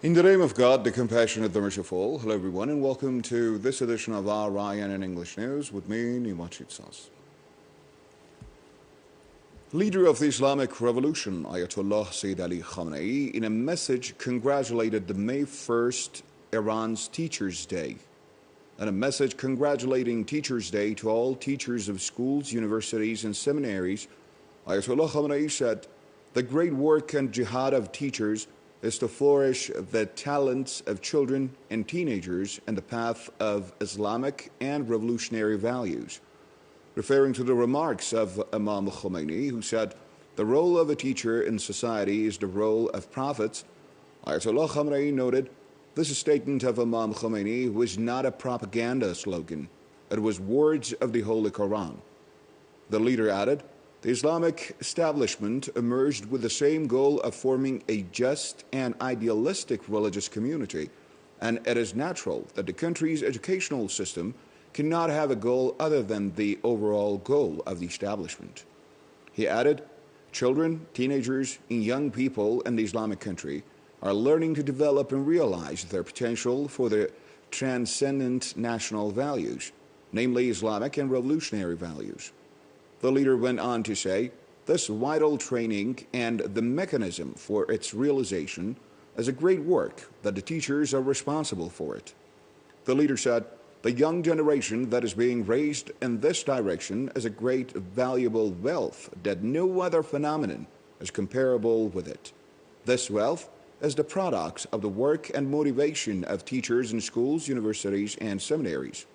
In the name of God, the compassionate, the merciful, hello everyone, and welcome to this edition of our Ryan in English News with me, Nimachit Sas. Leader of the Islamic Revolution, Ayatollah Sayyid Ali Khamenei, in a message congratulated the May 1st Iran's Teachers' Day. In a message congratulating Teachers' Day to all teachers of schools, universities, and seminaries, Ayatollah Khamenei said, "The great work and jihad of teachers is to flourish the talents of children and teenagers in the path of Islamic and revolutionary values." Referring to the remarks of Imam Khomeini, who said, "The role of a teacher in society is the role of prophets," Ayatollah Khamenei noted, "This is a statement of Imam Khomeini was not a propaganda slogan. It was words of the Holy Quran." The leader added, "The Islamic establishment emerged with the same goal of forming a just and idealistic religious community, and it is natural that the country's educational system cannot have a goal other than the overall goal of the establishment." He added, "Children, teenagers, and young people in the Islamic country are learning to develop and realize their potential for the transcendent national values, namely Islamic and revolutionary values." The leader went on to say, "This vital training and the mechanism for its realization is a great work that the teachers are responsible for it." The leader said, "The young generation that is being raised in this direction is a great valuable wealth that no other phenomenon is comparable with it. This wealth is the product of the work and motivation of teachers in schools, universities, and seminaries."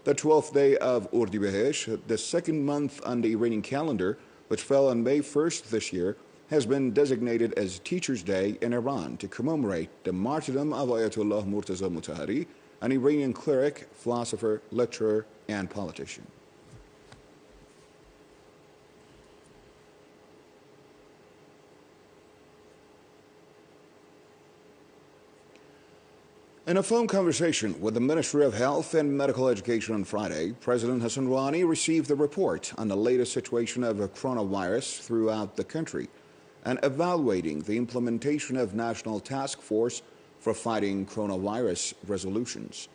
The 12th day of Urdi-Behesh, the second month on the Iranian calendar, which fell on May 1st this year, has been designated as Teachers' Day in Iran to commemorate the martyrdom of Ayatollah Murtaza Mutahhari, an Iranian cleric, philosopher, lecturer, and politician. In a phone conversation with the Ministry of Health and Medical Education on Friday, President Hassan Rouhani received a report on the latest situation of coronavirus throughout the country and evaluating the implementation of National Task Force for Fighting Coronavirus resolutions.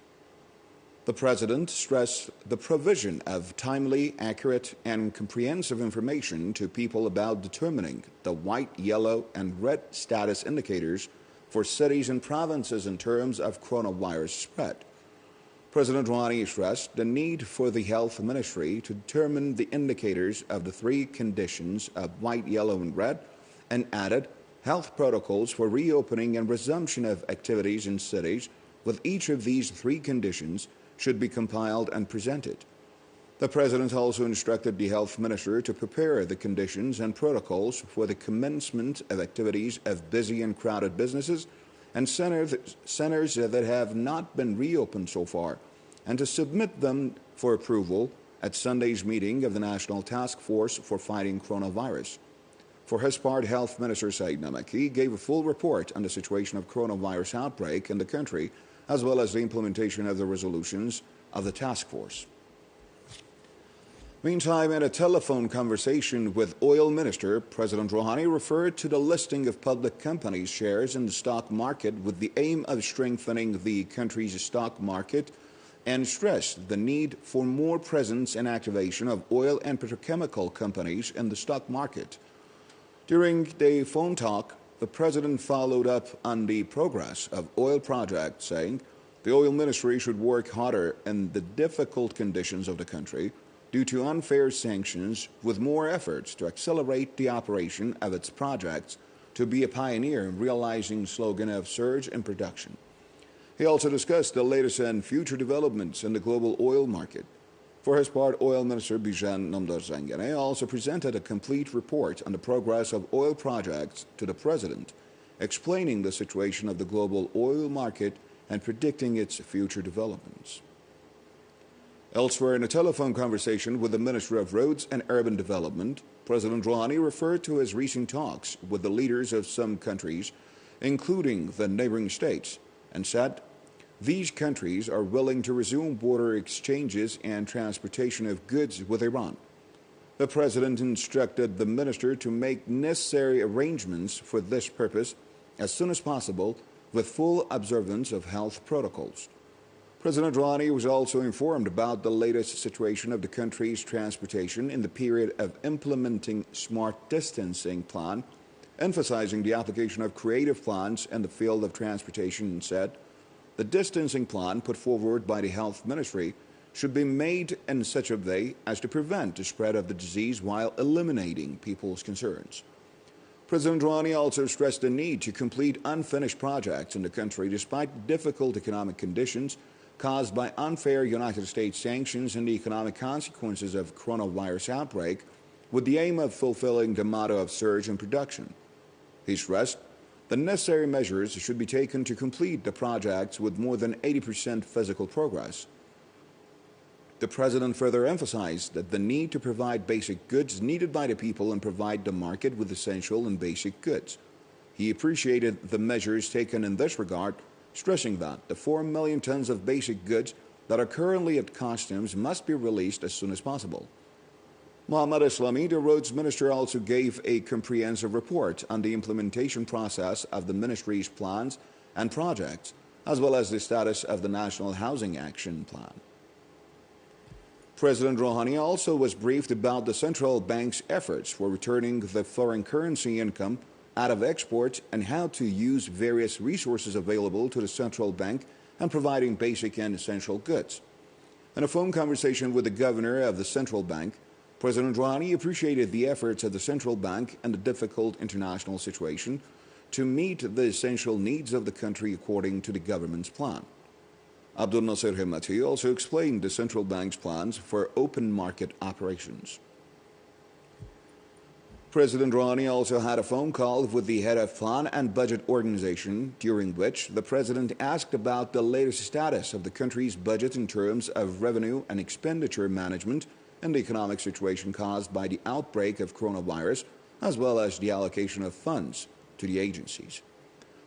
The President stressed the provision of timely, accurate, and comprehensive information to people about determining the white, yellow, and red status indicators for cities and provinces in terms of coronavirus spread. President Rouhani stressed the need for the Health Ministry to determine the indicators of the three conditions of white, yellow, and red, and added health protocols for reopening and resumption of activities in cities with each of these three conditions should be compiled and presented. The President also instructed the Health Minister to prepare the conditions and protocols for the commencement of activities of busy and crowded businesses and centers that have not been reopened so far, and to submit them for approval at Sunday's meeting of the National Task Force for Fighting Coronavirus. For his part, Health Minister Saeed Namaki gave a full report on the situation of coronavirus outbreak in the country, as well as the implementation of the resolutions of the task force. Meantime, in a telephone conversation with Oil Minister, President Rouhani referred to the listing of public companies' shares in the stock market with the aim of strengthening the country's stock market and stressed the need for more presence and activation of oil and petrochemical companies in the stock market. During the phone talk, the President followed up on the progress of oil projects, saying the Oil Ministry should work harder in the difficult conditions of the country due to unfair sanctions, with more efforts to accelerate the operation of its projects to be a pioneer in realizing the slogan of surge in production. He also discussed the latest and future developments in the global oil market. For his part, Oil Minister Bijan Namdar Zangane also presented a complete report on the progress of oil projects to the President, explaining the situation of the global oil market and predicting its future developments. Elsewhere, in a telephone conversation with the Minister of Roads and Urban Development, President Rouhani referred to his recent talks with the leaders of some countries, including the neighboring states, and said, "These countries are willing to resume border exchanges and transportation of goods with Iran." The President instructed the minister to make necessary arrangements for this purpose as soon as possible with full observance of health protocols. President Rouhani was also informed about the latest situation of the country's transportation in the period of implementing smart distancing plan, emphasizing the application of creative plans in the field of transportation, and said the distancing plan put forward by the Health Ministry should be made in such a way as to prevent the spread of the disease while eliminating people's concerns. President Rouhani also stressed the need to complete unfinished projects in the country despite difficult economic conditions caused by unfair United States sanctions and the economic consequences of coronavirus outbreak, with the aim of fulfilling the motto of surge in production. He stressed the necessary measures should be taken to complete the projects with more than 80% physical progress. The president further emphasized that the need to provide basic goods needed by the people and provide the market with essential and basic goods. He appreciated the measures taken in this regard, stressing that the 4 million tons of basic goods that are currently at customs must be released as soon as possible. Mohammad Islami, the roads minister, also gave a comprehensive report on the implementation process of the ministry's plans and projects, as well as the status of the National Housing Action Plan. President Rouhani also was briefed about the central bank's efforts for returning the foreign currency income out of exports and how to use various resources available to the central bank and providing basic and essential goods. In a phone conversation with the governor of the central bank, President Rouhani appreciated the efforts of the central bank and the difficult international situation to meet the essential needs of the country according to the government's plan. Abdul Nasser Hemmati also explained the central bank's plans for open market operations. President Rouhani also had a phone call with the head of Plan and Budget Organization, during which the president asked about the latest status of the country's budget in terms of revenue and expenditure management and the economic situation caused by the outbreak of coronavirus, as well as the allocation of funds to the agencies.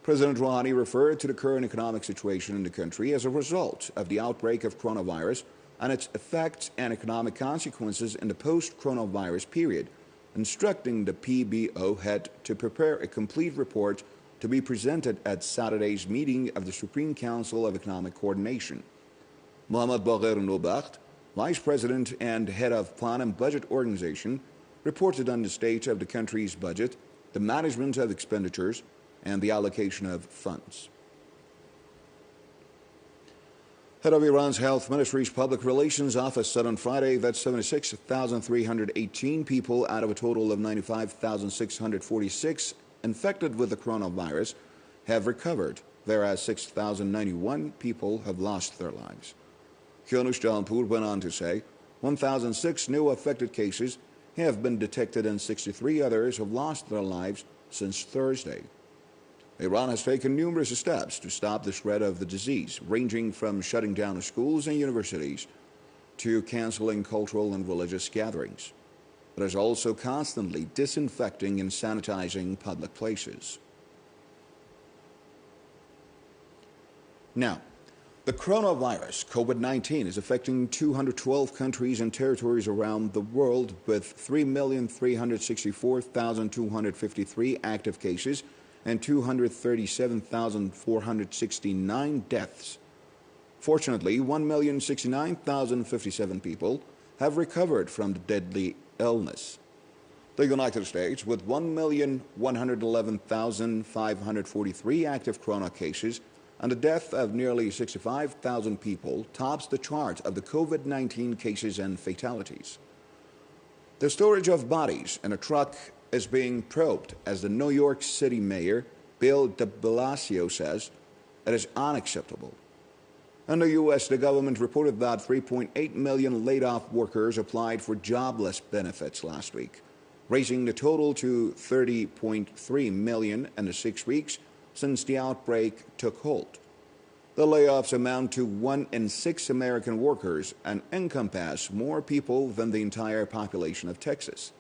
President Rouhani referred to the current economic situation in the country as a result of the outbreak of coronavirus and its effects and economic consequences in the post-coronavirus period, instructing the PBO head to prepare a complete report to be presented at Saturday's meeting of the Supreme Council of Economic Coordination. Mohammad Bagher Nobacht, Vice President and Head of Plan and Budget Organization, reported on the state of the country's budget, the management of expenditures, and the allocation of funds. Head of Iran's Health Ministry's Public Relations Office said on Friday that 76,318 people out of a total of 95,646 infected with the coronavirus have recovered, whereas 6,091 people have lost their lives. Kyonush Jahanpur went on to say 1,006 new affected cases have been detected and 63 others have lost their lives since Thursday. Iran has taken numerous steps to stop the spread of the disease, ranging from shutting down schools and universities to canceling cultural and religious gatherings. It is also constantly disinfecting and sanitizing public places. Now, the coronavirus, COVID-19, is affecting 212 countries and territories around the world, with 3,364,253 active cases and 237,469 deaths. Fortunately, 1,069,057 people have recovered from the deadly illness. The United States, with 1,111,543 active corona cases and the death of nearly 65,000 people, tops the chart of the COVID-19 cases and fatalities. The storage of bodies in a truck is being probed, as the New York City Mayor, Bill de Blasio, says it is unacceptable. In the U.S., the government reported that 3.8 million laid-off workers applied for jobless benefits last week, raising the total to 30.3 million in the 6 weeks since the outbreak took hold. The layoffs amount to 1 in 6 American workers and encompass more people than the entire population of Texas.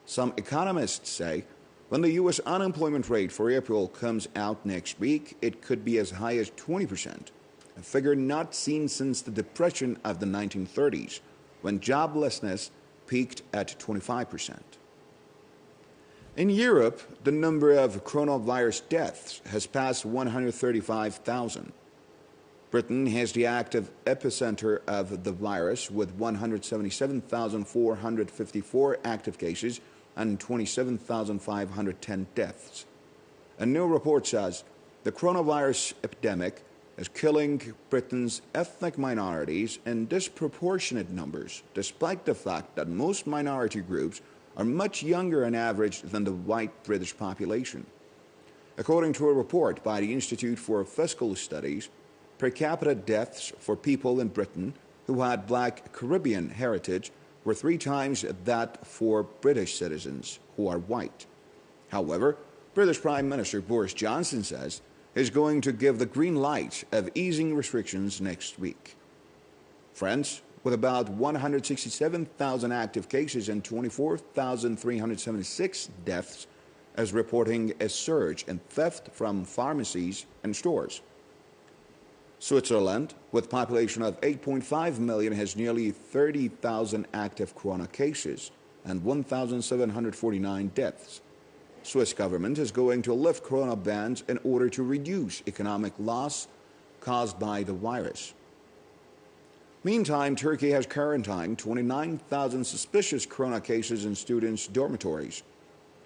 Some economists say when the U.S. unemployment rate for April comes out next week, it could be as high as 20%, a figure not seen since the Depression of the 1930s, when joblessness peaked at 25%. In Europe, the number of coronavirus deaths has passed 135,000. Britain has the active epicenter of the virus with 177,454 active cases and 27,510 deaths. A new report says the coronavirus epidemic is killing Britain's ethnic minorities in disproportionate numbers, despite the fact that most minority groups are much younger on average than the white British population. According to a report by the Institute for Fiscal Studies, per capita deaths for people in Britain who had black Caribbean heritage were 3 times that for British citizens who are white. However, British Prime Minister Boris Johnson says he's going to give the green light of easing restrictions next week. France, with about 167,000 active cases and 24,376 deaths, is reporting a surge in theft from pharmacies and stores. Switzerland, with a population of 8.5 million, has nearly 30,000 active corona cases and 1,749 deaths. Swiss government is going to lift corona bans in order to reduce economic loss caused by the virus. Meantime, Turkey has quarantined 29,000 suspicious corona cases in students' dormitories.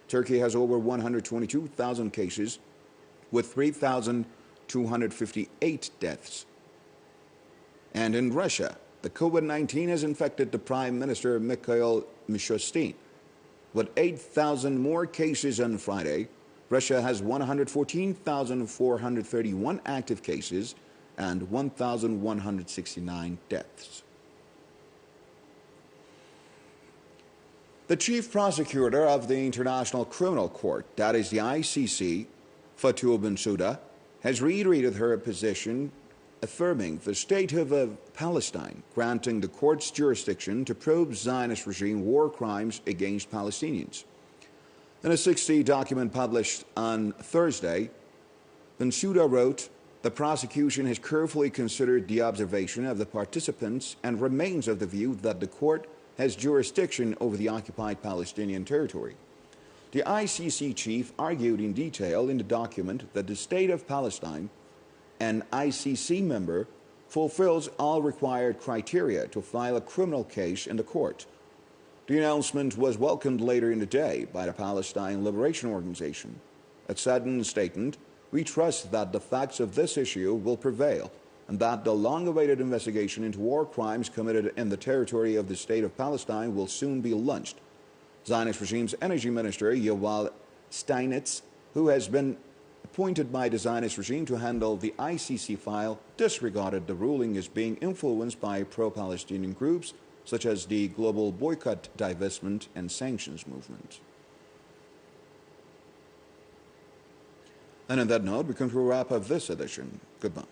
Turkey has over 122,000 cases with 3,258 deaths. And in Russia, the COVID-19 has infected the Prime Minister Mikhail Mishustin. With 8,000 more cases on Friday, Russia has 114,431 active cases and 1,169 deaths. The chief prosecutor of the International Criminal Court, that is the ICC, Fatou Bensouda, has reiterated her position, affirming the state of Palestine, granting the court's jurisdiction to probe Zionist regime war crimes against Palestinians. In a 60 document published on Thursday, Bensouda wrote, "The prosecution has carefully considered the observation of the participants and remains of the view that the court has jurisdiction over the occupied Palestinian territory." The ICC chief argued in detail in the document that the state of Palestine, an ICC member, fulfills all required criteria to file a criminal case in the court. The announcement was welcomed later in the day by the Palestine Liberation Organization. It said in a statement, "We trust that the facts of this issue will prevail and that the long-awaited investigation into war crimes committed in the territory of the state of Palestine will soon be launched." Zionist regime's energy minister, Yoval Steinitz, who has been appointed by the Zionist regime to handle the ICC file, disregarded the ruling as being influenced by pro-Palestinian groups such as the global boycott, divestment, and sanctions movement. And on that note, we come to a wrap of this edition. Goodbye.